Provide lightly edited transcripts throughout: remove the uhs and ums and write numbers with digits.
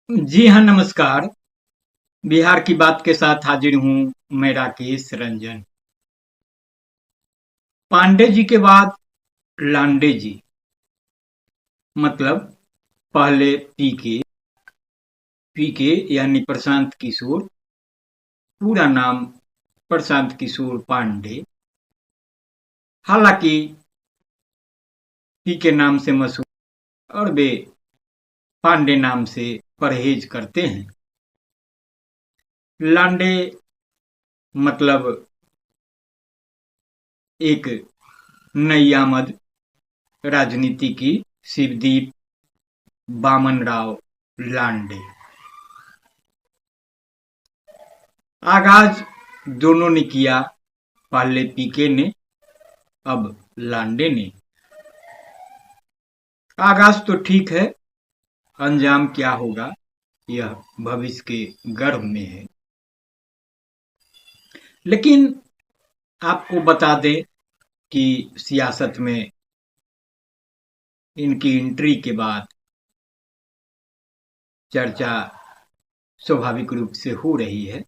जी हाँ, नमस्कार। बिहार की बात के साथ हाजिर हूँ मैं राकेश रंजन। पांडे जी के बाद लांडे जी, मतलब पहले पीके। पीके यानी प्रशांत किशोर, पूरा नाम प्रशांत किशोर पांडे। हालांकि पीके नाम से मशहूर और वे पांडे नाम से परहेज करते हैं। लांडे मतलब एक नई आमद राजनीति की, शिवदीप बामनराव लांडे। आगाज दोनों ने किया, पहले पीके ने, अब लांडे ने। आगाज तो ठीक है, अंजाम क्या होगा यह भविष्य के गर्भ में है। लेकिन आपको बता दें कि सियासत में इनकी एंट्री के बाद चर्चा स्वाभाविक रूप से हो रही है।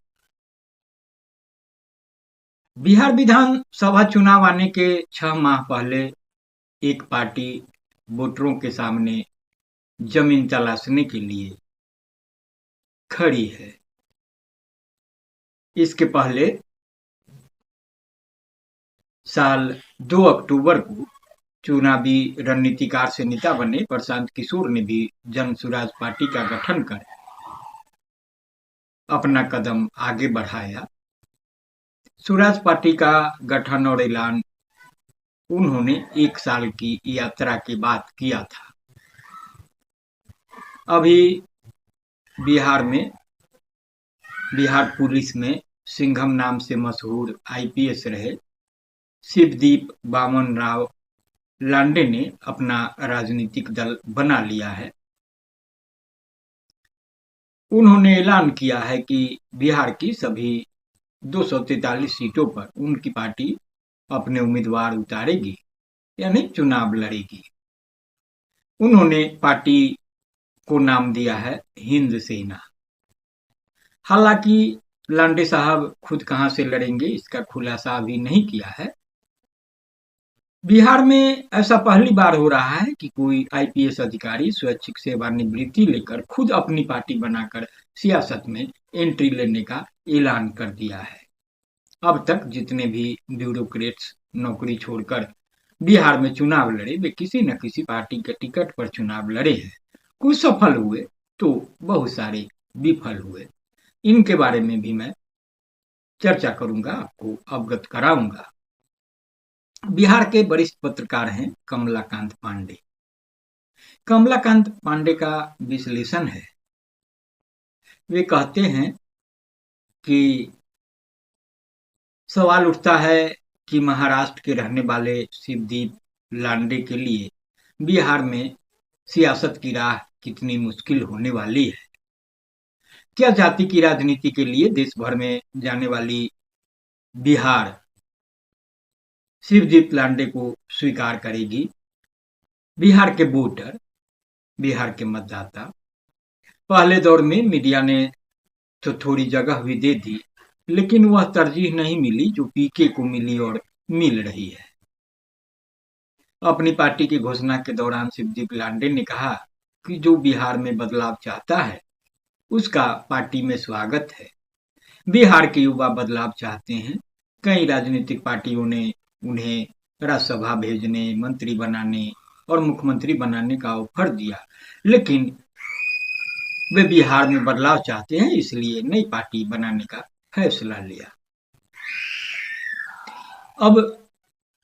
बिहार विधानसभा चुनाव आने के 6 माह पहले एक पार्टी वोटरों के सामने जमीन तलाशने के लिए खड़ी है। इसके पहले साल 2 अक्टूबर को चुनावी रणनीतिकार से नेता बने प्रशांत किशोर ने भी जन सुराज पार्टी का गठन कर अपना कदम आगे बढ़ाया। सुराज पार्टी का गठन और ऐलान उन्होंने 1 साल की यात्रा के बाद किया था। अभी बिहार में, बिहार पुलिस में सिंघम नाम से मशहूर आईपीएस रहे शिवदीप बामन राव लांडे ने अपना राजनीतिक दल बना लिया है। उन्होंने ऐलान किया है कि बिहार की सभी 243 सीटों पर उनकी पार्टी अपने उम्मीदवार उतारेगी, यानी चुनाव लड़ेगी। उन्होंने पार्टी को नाम दिया है हिंद सेना। हालांकि लांडे साहब खुद कहां से लड़ेंगे इसका खुलासा अभी नहीं किया है। बिहार में ऐसा पहली बार हो रहा है कि कोई आईपीएस अधिकारी स्वैच्छिक सेवानिवृत्ति लेकर खुद अपनी पार्टी बनाकर सियासत में एंट्री लेने का ऐलान कर दिया है। अब तक जितने भी ब्यूरोक्रेट्स नौकरी छोड़कर बिहार में चुनाव लड़े, वे किसी न किसी पार्टी के टिकट पर चुनाव लड़े हैं। कुछ सफल हुए तो बहुत सारे विफल हुए। इनके बारे में भी मैं चर्चा करूंगा, आपको अवगत कराऊंगा। बिहार के वरिष्ठ पत्रकार हैं कमलाकांत पांडे। कमलाकांत पांडे का विश्लेषण है, वे कहते हैं कि सवाल उठता है कि महाराष्ट्र के रहने वाले शिवदीप लांडे के लिए बिहार में सियासत की राह कितनी मुश्किल होने वाली है। क्या जाति की राजनीति के लिए देश भर में जाने वाली बिहार शिवदीप लांडे को स्वीकार करेगी? बिहार के वोटर, बिहार के मतदाता, पहले दौर में मीडिया ने तो थोड़ी जगह भी दे दी, लेकिन वह तरजीह नहीं मिली जो पीके को मिली और मिल रही है। अपनी पार्टी की घोषणा के दौरान शिवदीप लांडे ने कहा कि जो बिहार में बदलाव चाहता है उसका पार्टी में स्वागत है। बिहार के युवा बदलाव चाहते हैं। कई राजनीतिक पार्टियों ने उन्हें राज्यसभा भेजने, मंत्री बनाने और मुख्यमंत्री बनाने का ऑफर दिया, लेकिन वे बिहार में बदलाव चाहते हैं, इसलिए नई पार्टी बनाने का फैसला लिया। अब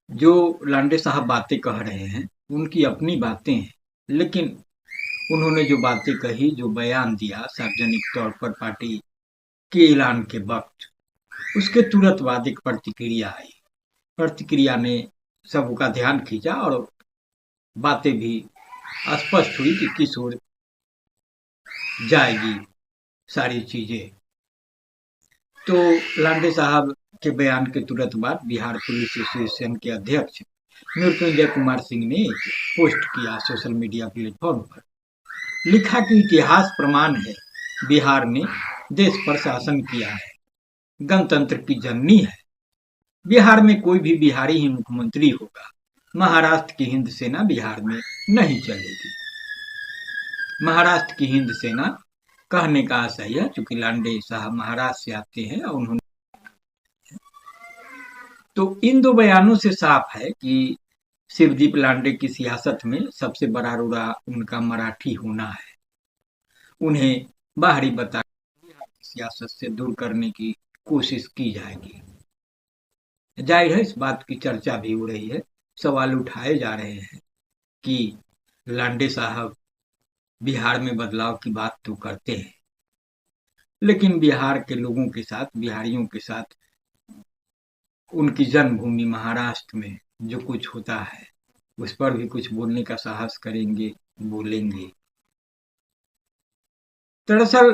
जो लांडे साहब बातें कह रहे हैं उनकी अपनी बातें हैं, लेकिन उन्होंने जो बातें कही, जो बयान दिया सार्वजनिक तौर पर पार्टी के ऐलान के वक्त, उसके तुरंत बाद एक प्रतिक्रिया आई। प्रतिक्रिया ने सबका ध्यान खींचा और बातें भी स्पष्ट हुई कि किस ओर जाएगी सारी चीजें। तो लांडे साहब के बयान के तुरंत बाद बिहार पुलिस एसोसिएशन के अध्यक्ष मृत्युंजय कुमार सिंह ने एक पोस्ट किया सोशल मीडिया प्लेटफॉर्म पर। लिखा कि इतिहास प्रमाण है बिहार ने देश पर शासन किया है, गणतंत्र की जननी है। बिहार में कोई भी बिहारी ही मुख्यमंत्री होगा। महाराष्ट्र की हिंद सेना बिहार में नहीं चलेगी। महाराष्ट्र की हिंद सेना कहने का आशय है, चूंकि लांडे साहब महाराष्ट्र से आते हैं और उन्होंने, तो इन दो बयानों से साफ है कि शिवदीप लांडे की सियासत में सबसे बड़ा रोड़ा उनका मराठी होना है। उन्हें बाहरी बता सियासत से दूर करने की कोशिश की जाएगी। जाहिर है इस बात की चर्चा भी हो रही है, सवाल उठाए जा रहे हैं कि लांडे साहब बिहार में बदलाव की बात तो करते हैं, लेकिन बिहार के लोगों के साथ, बिहारियों के साथ उनकी जन्मभूमि महाराष्ट्र में जो कुछ होता है उस पर भी कुछ बोलने का साहस करेंगे, बोलेंगे। दरअसल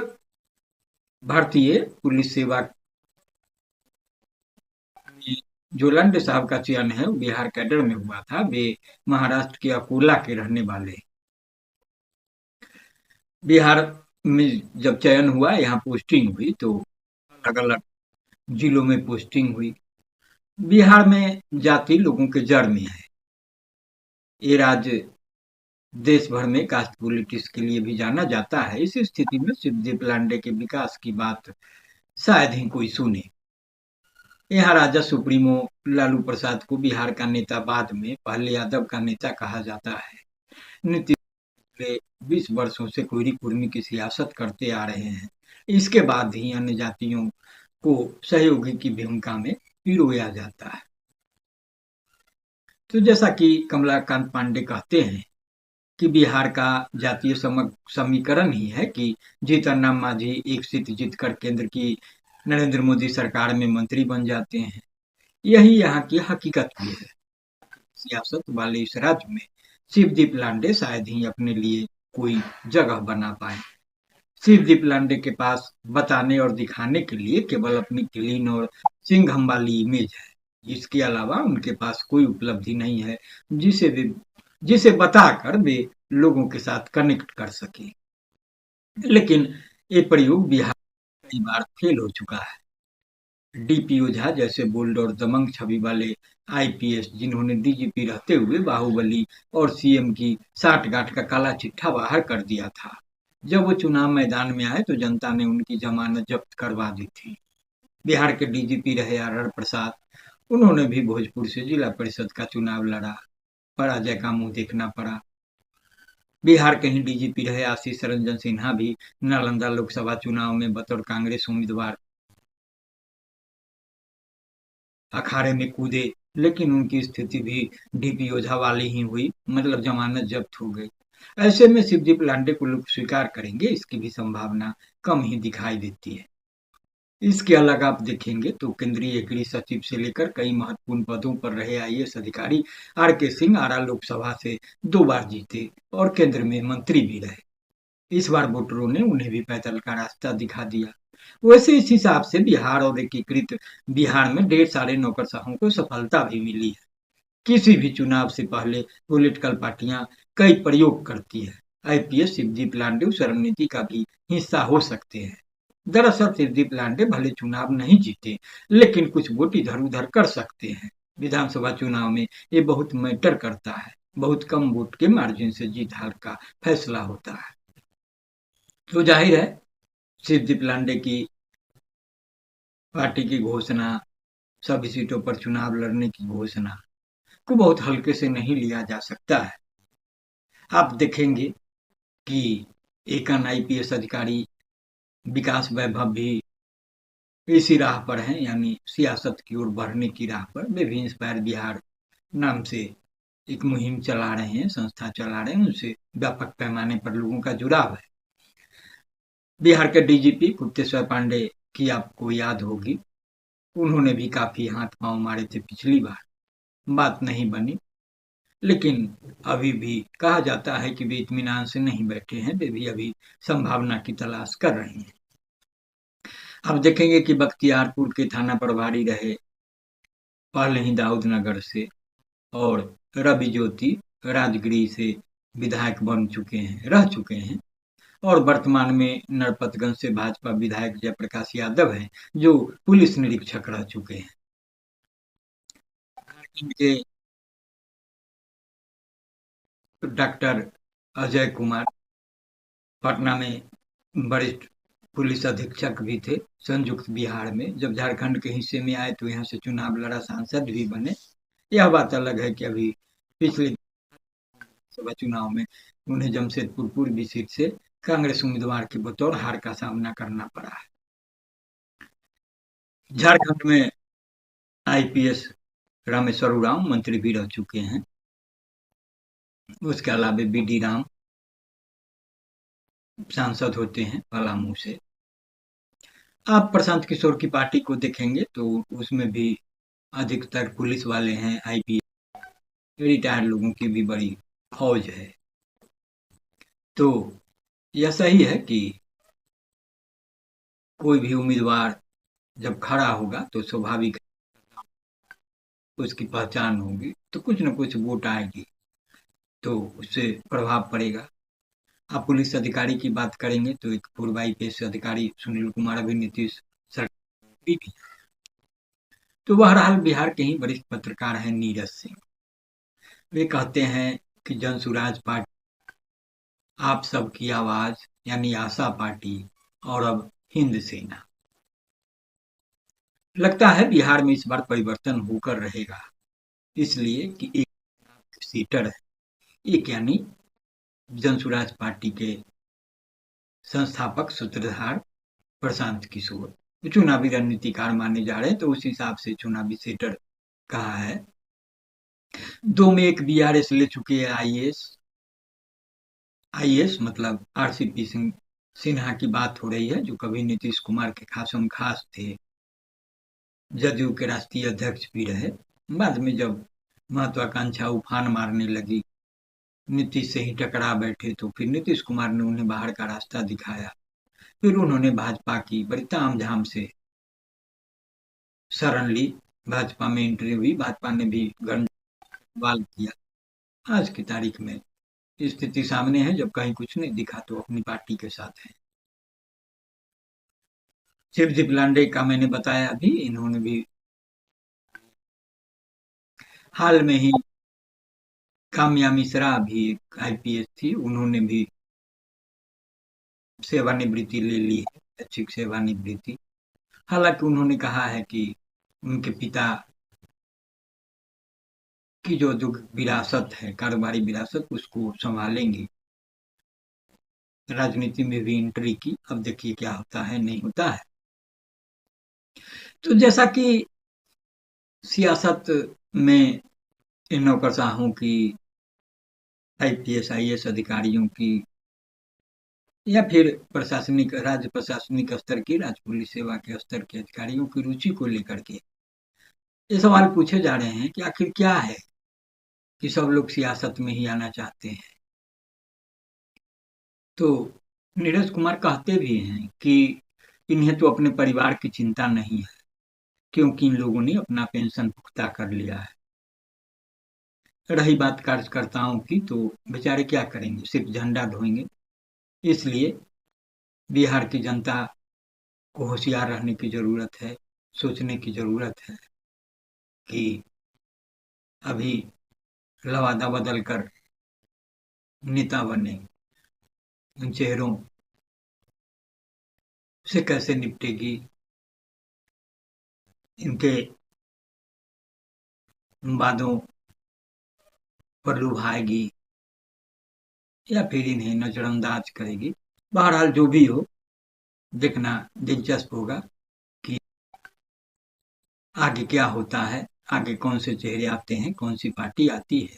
भारतीय पुलिस सेवा में जो लांडे साहब का चयन है वो बिहार कैडर में हुआ था। वे महाराष्ट्र के अकोला के रहने वाले। बिहार में जब चयन हुआ, यहाँ पोस्टिंग हुई, तो अलग अलग जिलों में पोस्टिंग हुई। बिहार में जाति लोगों के जड़ में है। ये राज्य देश भर में कास्ट पॉलिटिक्स के लिए भी जाना जाता है। इस स्थिति में शिवदीप लांडे के विकास की बात शायद ही कोई सुने। यहाँ राजा सुप्रीमो लालू प्रसाद को बिहार का नेता, बाद में पहले यादव का नेता कहा जाता है। नीतीश पिछले 20 वर्षों से कोयरी कुर्मी की सियासत करते आ रहे हैं। इसके बाद ही अन्य जातियों को सहयोगी की भूमिका में पिरोया जाता है। तो जैसा कि कमलाकांत पांडे कहते हैं कि बिहार का जातीय समीकरण ही है कि जीतन राम मांझी एक सीट जीतकर केंद्र की नरेंद्र मोदी सरकार में मंत्री बन जाते हैं। यही यहाँ की हकीकत भी है। सियासत वाले इस राज्य में शिवदीप लांडे शायद ही अपने लिए कोई जगह बना पाए। शिवदीप लांडे के पास बताने और दिखाने के लिए केवल अपनी क्लीन और सिंघम वाली इमेज है। इसके अलावा उनके पास कोई उपलब्धि नहीं है जिसे बताकर वे लोगों के साथ कनेक्ट कर सके। लेकिन ये प्रयोग बिहार कई बार फेल हो चुका है। डीपी ओझा जैसे बोल्ड और दमंग छवि वाले आईपीएस, जिन्होंने डीजीपी रहते हुए बाहुबली और सीएम की साठगांठ का काला चिट्ठा बाहर कर दिया था, जब वो चुनाव मैदान में आए तो जनता ने उनकी जमानत जब्त करवा दी थी। बिहार के डीजीपी रहे आर प्रसाद, उन्होंने भी भोजपुर से जिला परिषद का चुनाव लड़ा, पराजय का मुंह देखना पड़ा। बिहार के ही डीजीपी रहे आशीष रंजन सिन्हा भी नालंदा लोकसभा चुनाव में बतौर कांग्रेस उम्मीदवार अखाड़े में कूदे, लेकिन उनकी स्थिति भी डीपी ओझा वाली ही हुई, मतलब जमानत जब्त हो गई। ऐसे में शिवदीप लांडे को लोग स्वीकार करेंगे, इसकी भी संभावना कम ही दिखाई देती है। इसके अलग आप देखेंगे तो केंद्रीय गृह सचिव से लेकर कई महत्वपूर्ण पदों पर रहे आईएएस अधिकारी आर के सिंह आरा लोकसभा से 2 बार जीते और केंद्र में मंत्री भी रहे। इस बार वोटरों ने उन्हें भी पैदल का रास्ता दिखा दिया। वैसे इस हिसाब से बिहार और एकीकृत बिहार में ढेर सारे नौकरशाहों को सफलता भी मिली है। किसी भी चुनाव से पहले पॉलिटिकल पार्टियां कई प्रयोग करती है। आईपीएस शिवदीप लांडे उस रणनीति का भी हिस्सा हो सकते हैं। दरअसल शिवदीप लांडे भले चुनाव नहीं जीते, लेकिन कुछ वोट इधर उधर कर सकते हैं। विधानसभा चुनाव में ये बहुत मैटर करता है। बहुत कम वोट के मार्जिन से जीत हार का फैसला होता है। तो जाहिर है शिवदीप लांडे की पार्टी की घोषणा, सभी सीटों पर चुनाव लड़ने की घोषणा को बहुत हल्के से नहीं लिया जा सकता है। आप देखेंगे कि एक अन्य आईपीएस अधिकारी विकास वैभव भी इसी राह पर हैं, यानी सियासत की ओर बढ़ने की राह पर। वे भी इंस्पायर बिहार नाम से एक मुहिम चला रहे हैं, संस्था चला रहे हैं, उनसे व्यापक पैमाने पर लोगों का जुड़ाव है। बिहार के डीजीपी गुप्तेश्वर पांडे की आपको याद होगी, उन्होंने भी काफी हाथ पांव मारे थे पिछली बार, बात नहीं बनी। लेकिन अभी भी कहा जाता है कि वे इत्मीनान से नहीं बैठे हैं, वे भी अभी संभावना की तलाश कर रहे हैं। अब देखेंगे कि बख्तियारपुर के थाना प्रभारी रहे पहले ही दाऊद नगर से, और रवि ज्योति राजगीर से विधायक बन चुके हैं, रह चुके हैं, और वर्तमान में नरपतगंज से भाजपा विधायक जयप्रकाश यादव हैं, जो पुलिस निरीक्षक रह चुके हैं। इनके डॉक्टर अजय कुमार पटना में वरिष्ठ पुलिस अधीक्षक भी थे संयुक्त बिहार में। जब झारखंड के हिस्से में आए तो यहाँ से चुनाव लड़ा, सांसद भी बने। यह बात अलग है कि अभी पिछले सभा चुनाव में उन्हें जमशेदपुर पूर्वी सीट से कांग्रेस उम्मीदवार के बतौर हार का सामना करना पड़ा है। झारखंड में आईपीएस रामेश्वर उरांव मंत्री भी रह चुके हैं। उसके अलावा बीडी राम सांसद होते हैं पलामू से। आप प्रशांत किशोर की पार्टी को देखेंगे तो उसमें भी अधिकतर पुलिस वाले हैं, आईपीएस रिटायर्ड लोगों की भी बड़ी फौज है। तो यह सही है कि कोई भी उम्मीदवार जब खड़ा होगा तो स्वाभाविक उसकी पहचान होगी, तो कुछ न कुछ वोट आएगी, तो उससे प्रभाव पड़ेगा। आप पुलिस अधिकारी की बात करेंगे तो एक पूर्व आईपीएस अधिकारी सुनील कुमार अभी नीतीश सरकार भी। तो बहरहाल बिहार के ही वरिष्ठ पत्रकार हैं नीरज सिंह। वे कहते हैं कि जन सुराज पार्टी, आप सबकी आवाज यानी आशा पार्टी और अब हिंद सेना। लगता है बिहार में इस बार परिवर्तन होकर रहेगा, इसलिए कि एक सीटर है, एक यानी जन सुराज पार्टी के संस्थापक सूत्रधार प्रशांत किशोर चुनावी रणनीतिकार माने जा रहे हैं, तो उस हिसाब से चुनावी सेटर कहा है। 2 में 1 बीआरएस ले चुके हैं आईएएस मतलब आरसीपी सिन्हा की बात हो रही है, जो कभी नीतीश कुमार के खासम खास थे, जदयू के राष्ट्रीय अध्यक्ष भी रहे। बाद में जब महत्वाकांक्षा उफान मारने लगी, नीतीश से ही टकरा बैठे, तो फिर नीतीश कुमार ने उन्हें बाहर का रास्ता दिखाया। फिर उन्होंने भाजपा की बड़ी तामझाम से शरण ली, भाजपा में एंट्री हुई, भाजपा ने भी गंडवाल किया। आज की तारीख में स्थिति सामने है, जब कहीं कुछ नहीं दिखा तो अपनी पार्टी के साथ है। शिवदीप लांडे का मैंने बताया अभी, इन्होंने भी हाल में ही, काम्या मिश्रा भी एक आईपीएस थी, उन्होंने भी सेवानिवृत्ति ले ली है, ऐच्छिक सेवानिवृत्ति। हालांकि उन्होंने कहा है कि उनके पिता की जो विरासत है, कारोबारी विरासत, उसको संभालेंगी। राजनीति में भी एंट्री की, अब देखिए क्या होता है नहीं होता है। तो जैसा कि सियासत में इन नौकरशाहों की, आईपीएस आईएएस अधिकारियों की, या फिर प्रशासनिक राज्य प्रशासनिक स्तर की, राज्य पुलिस सेवा के स्तर के अधिकारियों की रुचि को लेकर के ये सवाल पूछे जा रहे हैं कि आखिर क्या है कि सब लोग सियासत में ही आना चाहते हैं। तो नीरज कुमार कहते भी हैं कि इन्हें तो अपने परिवार की चिंता नहीं है, क्योंकि इन लोगों ने अपना पेंशन पुख्ता कर लिया है। रही बात कार्यकर्ताओं की, तो बेचारे क्या करेंगे, सिर्फ झंडा ढोएंगे। इसलिए बिहार की जनता को होशियार रहने की जरूरत है, सोचने की जरूरत है कि अभी लवादा बदल कर नेता बने, उन चेहरों से कैसे निपटेगी, इनके वादों पर लुभाएगी या फिर इन्हें नजरअंदाज करेगी। बहरहाल जो भी हो, देखना दिलचस्प होगा कि आगे क्या होता है, आगे कौन से चेहरे आते हैं, कौन सी पार्टी आती है,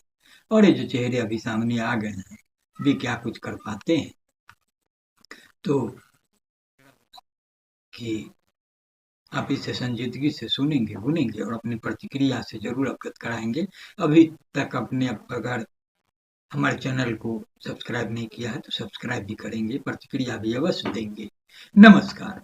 और ये जो चेहरे अभी सामने आ गए हैं वे क्या कुछ कर पाते हैं। तो कि आप इसे संजीदगी से सुनेंगे, बुनेंगे और अपनी प्रतिक्रिया से जरूर अवगत कराएंगे। अभी तक अपने अगर हमारे चैनल को सब्सक्राइब नहीं किया है तो सब्सक्राइब भी करेंगे, प्रतिक्रिया भी अवश्य देंगे। नमस्कार।